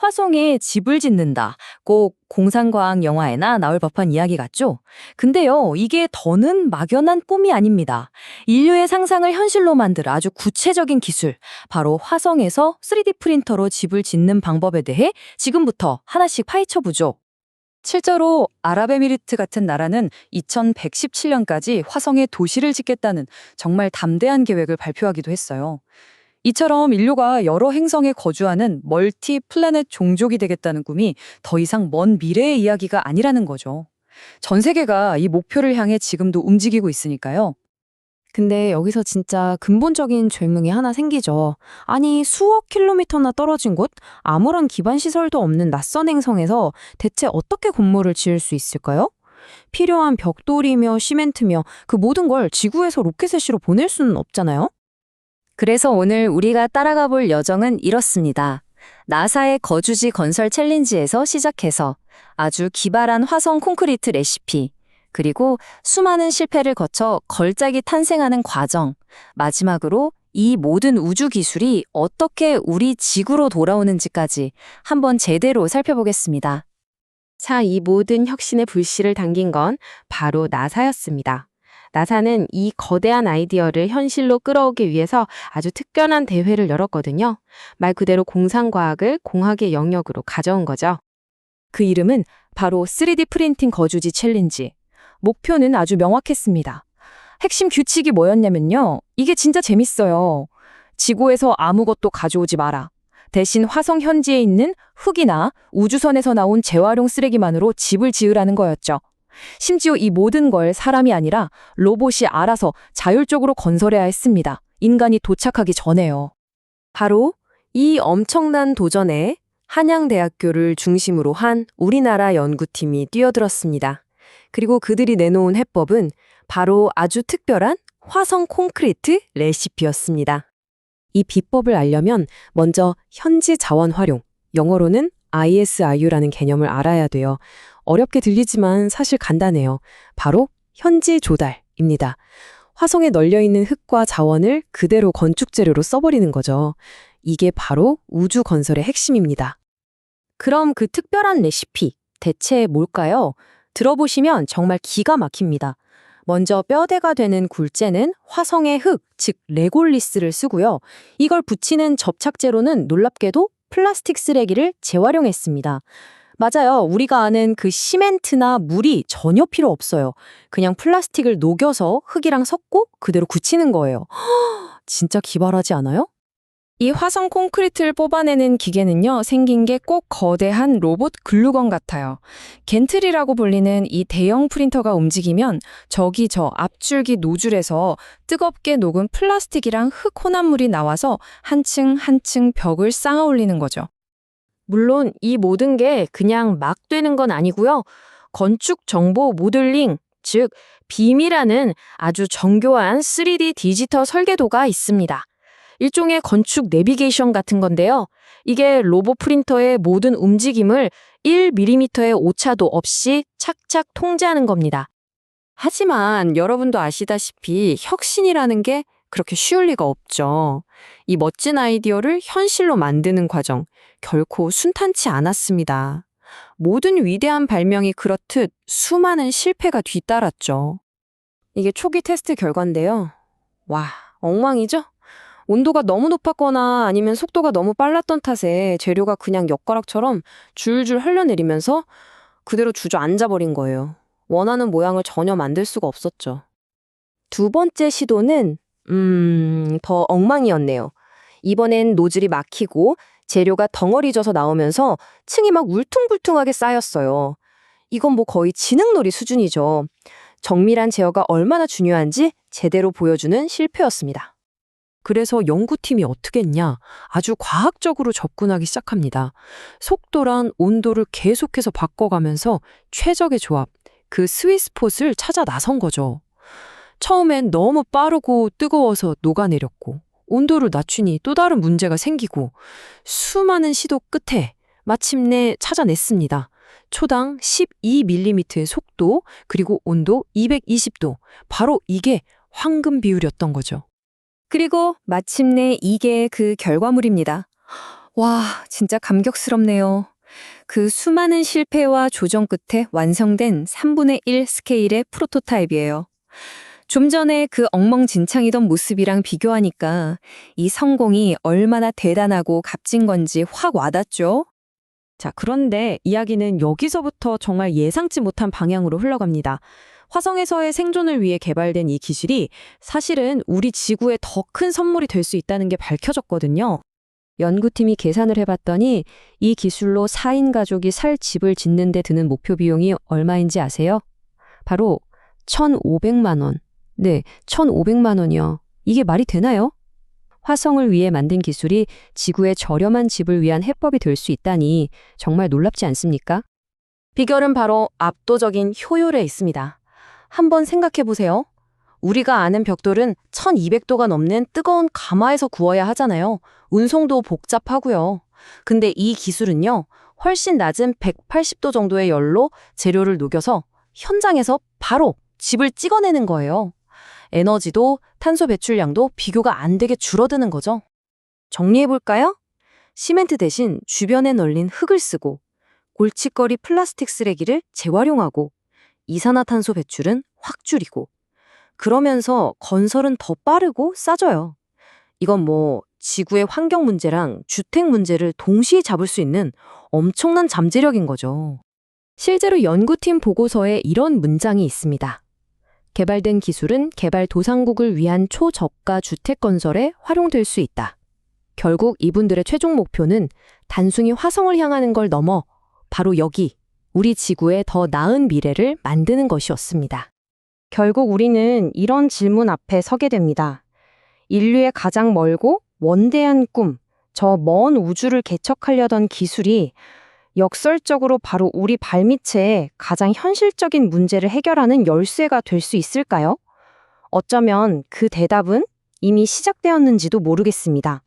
화성에 집을 짓는다. 꼭 공상과학 영화에나 나올 법한 이야기 같죠? 근데요, 이게 더는 막연한 꿈이 아닙니다. 인류의 상상을 현실로 만들 아주 구체적인 기술, 바로 화성에서 3D 프린터로 집을 짓는 방법에 대해 지금부터 하나씩 파헤쳐 보죠. 실제로 아랍에미리트 같은 나라는 2117년까지 화성에 도시를 짓겠다는 정말 담대한 계획을 발표하기도 했어요. 이처럼 인류가 여러 행성에 거주하는 멀티 플래닛 종족이 되겠다는 꿈이 더 이상 먼 미래의 이야기가 아니라는 거죠. 전 세계가 이 목표를 향해 지금도 움직이고 있으니까요. 근데 여기서 진짜 근본적인 질문이 하나 생기죠. 아니, 수억 킬로미터나 떨어진 곳, 아무런 기반 시설도 없는 낯선 행성에서 대체 어떻게 건물을 지을 수 있을까요? 필요한 벽돌이며 시멘트며 그 모든 걸 지구에서 로켓을 실어 보낼 수는 없잖아요? 그래서 오늘 우리가 따라가 볼 여정은 이렇습니다. 나사의 거주지 건설 챌린지에서 시작해서 아주 기발한 화성 콘크리트 레시피, 그리고 수많은 실패를 거쳐 걸작이 탄생하는 과정, 마지막으로 이 모든 우주 기술이 어떻게 우리 지구로 돌아오는지까지 한번 제대로 살펴보겠습니다. 자, 이 모든 혁신의 불씨를 당긴 건 바로 나사였습니다. 나사는 이 거대한 아이디어를 현실로 끌어오기 위해서 아주 특별한 대회를 열었거든요. 말 그대로 공상과학을 공학의 영역으로 가져온 거죠. 그 이름은 바로 3D 프린팅 거주지 챌린지. 목표는 아주 명확했습니다. 핵심 규칙이 뭐였냐면요. 이게 진짜 재밌어요. 지구에서 아무것도 가져오지 마라. 대신 화성 현지에 있는 흙이나 우주선에서 나온 재활용 쓰레기만으로 집을 지으라는 거였죠. 심지어 이 모든 걸 사람이 아니라 로봇이 알아서 자율적으로 건설해야 했습니다. 인간이 도착하기 전에요. 바로 이 엄청난 도전에 한양대학교를 중심으로 한 우리나라 연구팀이 뛰어들었습니다. 그리고 그들이 내놓은 해법은 바로 아주 특별한 화성 콘크리트 레시피였습니다. 이 비법을 알려면 먼저 현지 자원 활용, 영어로는 ISRU라는 개념을 알아야 돼요. 어렵게 들리지만 사실 간단해요. 바로 현지 조달입니다. 화성에 널려있는 흙과 자원을 그대로 건축 재료로 써버리는 거죠. 이게 바로 우주 건설의 핵심입니다. 그럼 그 특별한 레시피, 대체 뭘까요? 들어보시면 정말 기가 막힙니다. 먼저 뼈대가 되는 굴재는 화성의 흙, 즉 레골리스를 쓰고요. 이걸 붙이는 접착제로는 놀랍게도 플라스틱 쓰레기를 재활용했습니다. 맞아요. 우리가 아는 그 시멘트나 물이 전혀 필요 없어요. 그냥 플라스틱을 녹여서 흙이랑 섞고 그대로 굳히는 거예요. 진짜 기발하지 않아요? 이 화성 콘크리트를 뽑아내는 기계는요, 생긴 게 꼭 거대한 로봇 글루건 같아요. 겐틀이라고 불리는 이 대형 프린터가 움직이면 저기 저 앞줄기 노즐에서 뜨겁게 녹은 플라스틱이랑 흙 혼합물이 나와서 한 층 한 층 벽을 쌓아 올리는 거죠. 물론 이 모든 게 그냥 막 되는 건 아니고요. 건축 정보 모델링, 즉 빔이라는 아주 정교한 3D 디지털 설계도가 있습니다. 일종의 건축 내비게이션 같은 건데요. 이게 로봇 프린터의 모든 움직임을 1mm의 오차도 없이 착착 통제하는 겁니다. 하지만 여러분도 아시다시피 혁신이라는 게 그렇게 쉬울 리가 없죠. 이 멋진 아이디어를 현실로 만드는 과정, 결코 순탄치 않았습니다. 모든 위대한 발명이 그렇듯 수많은 실패가 뒤따랐죠. 이게 초기 테스트 결과인데요. 와, 엉망이죠? 온도가 너무 높았거나 아니면 속도가 너무 빨랐던 탓에 재료가 그냥 엿가락처럼 줄줄 흘러내리면서 그대로 주저앉아버린 거예요. 원하는 모양을 전혀 만들 수가 없었죠. 두 번째 시도는 더 엉망이었네요. 이번엔 노즐이 막히고 재료가 덩어리 져서 나오면서 층이 막 울퉁불퉁하게 쌓였어요. 이건 뭐 거의 지능놀이 수준이죠. 정밀한 제어가 얼마나 중요한지 제대로 보여주는 실패였습니다. 그래서 연구팀이 어떻게 했냐? 아주 과학적으로 접근하기 시작합니다. 속도랑 온도를 계속해서 바꿔가면서 최적의 조합, 그 스윗스폿을 찾아 나선 거죠. 처음엔 너무 빠르고 뜨거워서 녹아내렸고, 온도를 낮추니 또 다른 문제가 생기고, 수많은 시도 끝에 마침내 찾아냈습니다. 초당 12mm의 속도, 그리고 온도 220도. 바로 이게 황금 비율이었던 거죠. 그리고 마침내 이게 그 결과물입니다. 와, 진짜 감격스럽네요. 그 수많은 실패와 조정 끝에 완성된 3분의 1 스케일의 프로토타입이에요. 좀 전에 그 엉망진창이던 모습이랑 비교하니까 이 성공이 얼마나 대단하고 값진 건지 확 와닿죠? 자, 그런데 이야기는 여기서부터 정말 예상치 못한 방향으로 흘러갑니다. 화성에서의 생존을 위해 개발된 이 기술이 사실은 우리 지구에 더 큰 선물이 될 수 있다는 게 밝혀졌거든요. 연구팀이 계산을 해봤더니 이 기술로 4인 가족이 살 집을 짓는 데 드는 목표 비용이 얼마인지 아세요? 바로 1,500만 원. 네, 1,500만 원이요. 이게 말이 되나요? 화성을 위해 만든 기술이 지구의 저렴한 집을 위한 해법이 될 수 있다니 정말 놀랍지 않습니까? 비결은 바로 압도적인 효율에 있습니다. 한번 생각해 보세요. 우리가 아는 벽돌은 1200도가 넘는 뜨거운 가마에서 구워야 하잖아요. 운송도 복잡하고요. 근데 이 기술은요, 훨씬 낮은 180도 정도의 열로 재료를 녹여서 현장에서 바로 집을 찍어내는 거예요. 에너지도 탄소 배출량도 비교가 안 되게 줄어드는 거죠. 정리해볼까요? 시멘트 대신 주변에 널린 흙을 쓰고 골칫거리 플라스틱 쓰레기를 재활용하고 이산화탄소 배출은 확 줄이고 그러면서 건설은 더 빠르고 싸져요. 이건 뭐 지구의 환경 문제랑 주택 문제를 동시에 잡을 수 있는 엄청난 잠재력인 거죠. 실제로 연구팀 보고서에 이런 문장이 있습니다. 개발된 기술은 개발도상국을 위한 초저가 주택 건설에 활용될 수 있다. 결국 이분들의 최종 목표는 단순히 화성을 향하는 걸 넘어 바로 여기, 우리 지구의 더 나은 미래를 만드는 것이었습니다. 결국 우리는 이런 질문 앞에 서게 됩니다. 인류의 가장 멀고 원대한 꿈, 저 먼 우주를 개척하려던 기술이 역설적으로 바로 우리 발밑에 가장 현실적인 문제를 해결하는 열쇠가 될 수 있을까요? 어쩌면 그 대답은 이미 시작되었는지도 모르겠습니다.